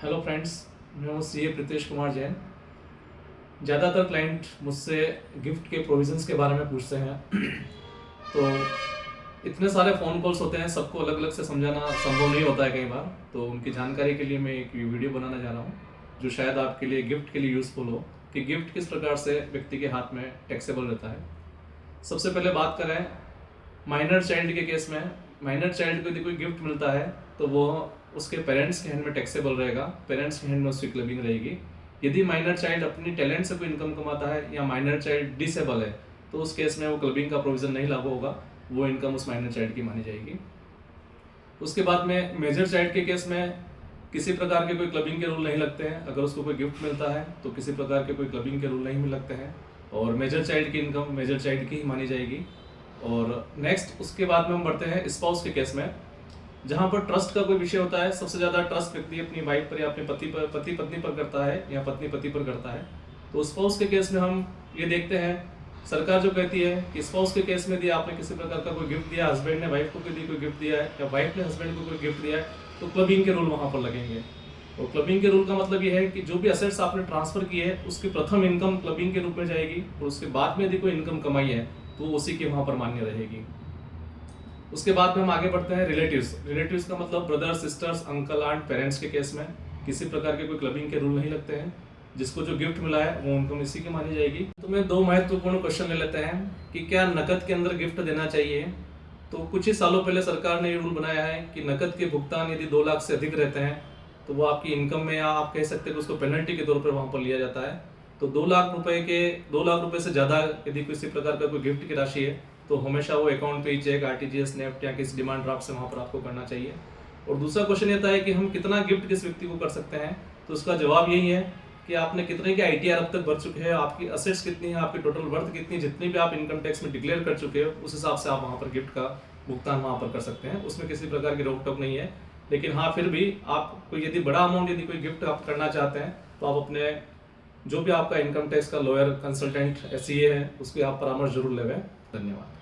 Hello friends, मैं हूँ CA Pritesh Kumar Jain. ज़्यादातर क्लाइंट मुझसे गिफ्ट के प्रोविज़न्स के बारे में पूछते हैं। तो इतने सारे फ़ोन कॉल्स होते हैं, सबको अलग अलग से समझाना संभव नहीं होता है कई बार। तो उनकी जानकारी के लिए मैं एक वीडियो बनाना चाह रहा हूँ जो शायद आपके लिए गिफ्ट के लिए यूज़फुल हो कि गिफ्ट किस प्रकार से व्यक्ति के हाथ में टैक्सेबल रहता है। सबसे पहले बात करें माइनर चाइल्ड के केस में। माइनर चाइल्ड को यदि कोई गिफ्ट मिलता है तो वो उसके पेरेंट्स के हैंड में टैक्सेबल रहेगा, पेरेंट्स के हैंड में उसकी क्लबिंग रहेगी। यदि माइनर चाइल्ड अपनी टैलेंट से कोई इनकम कमाता है या माइनर चाइल्ड डिसेबल है तो उस केस में वो क्लबिंग का प्रोविज़न नहीं लागू होगा, वो इनकम उस माइनर चाइल्ड की मानी जाएगी। उसके बाद में मेजर चाइल्ड के केस में किसी प्रकार के कोई क्लबिंग के रूल नहीं लगते हैं। अगर उसको कोई गिफ्ट मिलता है तो किसी प्रकार के कोई क्लबिंग के रूल नहीं लगते हैं और मेजर चाइल्ड की इनकम मेजर चाइल्ड की ही मानी जाएगी। और नेक्स्ट उसके बाद में हम बढ़ते हैं स्पाउस के केस में, जहाँ पर ट्रस्ट का कोई विषय होता है। सबसे ज़्यादा ट्रस्ट व्यक्ति अपनी वाइफ पर या अपने पति पत्नी पर करता है या पत्नी पति पर करता है। तो स्पाउस के केस में हम ये देखते हैं, सरकार जो कहती है कि स्पाउस के केस में यदि आपने किसी प्रकार का कोई गिफ्ट दिया, हस्बैंड ने वाइफ को यदि कोई गिफ्ट दिया है या वाइफ ने हस्बैंड को कोई गिफ्ट दिया है तो क्लबिंग के रूल वहाँ पर लगेंगे। और क्लबिंग के रूल का मतलब ये है कि जो भी असेट्स आपने ट्रांसफर किए है उसकी प्रथम इनकम क्लबिंग के रूप में जाएगी और उसके बाद में यदि कोई इनकम कमाई है तो उसी के वहाँ पर मान्य रहेगी। उसके बाद में हम आगे बढ़ते हैं रिलेटिव्स। रिलेटिव्स का मतलब brother, sisters, uncle, aunt, parents के केस में किसी प्रकार के कोई क्लबिंग के रूल नहीं लगते हैं। जिसको जो गिफ्ट मिला है वो इनकम इसी की मानी जाएगी। तो मैं दो महत्वपूर्ण क्वेश्चन ले लेते हैं कि क्या नकद के अंदर गिफ्ट देना चाहिए। तो कुछ ही सालों पहले सरकार ने ये रूल बनाया है कि नकद के भुगतान यदि 2 लाख से अधिक रहते हैं तो वो आपकी इनकम में, या आप कह सकते हैं कि उसको पेनल्टी के तौर पर वहाँ पर लिया जाता है। तो 2 लाख रुपए से ज़्यादा यदि किसी प्रकार का कोई गिफ्ट की राशि है तो हमेशा वो अकाउंट पे चेक, आरटीजीएस, नेफ्ट या किसी डिमांड ड्राफ्ट से वहाँ पर आपको करना चाहिए। और दूसरा क्वेश्चन ये था है कि हम कितना गिफ्ट किस व्यक्ति को कर सकते हैं। तो उसका जवाब यही है कि आपने कितने के आईटीआर अब तक भर चुके हैं, आपकी असेट्स कितनी है, आपकी टोटल वर्थ कितनी, जितनी भी आप इनकम टैक्स में डिक्लेयर कर चुके हो उस हिसाब से आप वहाँ पर गिफ्ट का भुगतान वहाँ पर कर सकते हैं। उसमें किसी प्रकार की रोक टोक नहीं है। लेकिन हाँ, फिर भी आपको यदि बड़ा अमाउंट यदि कोई गिफ्ट आप करना चाहते हैं तो आप अपने जो भी आपका इनकम टैक्स का लॉयर, कंसल्टेंट, सीए है उसके आप परामर्श जरूर लेवें। धन्यवाद।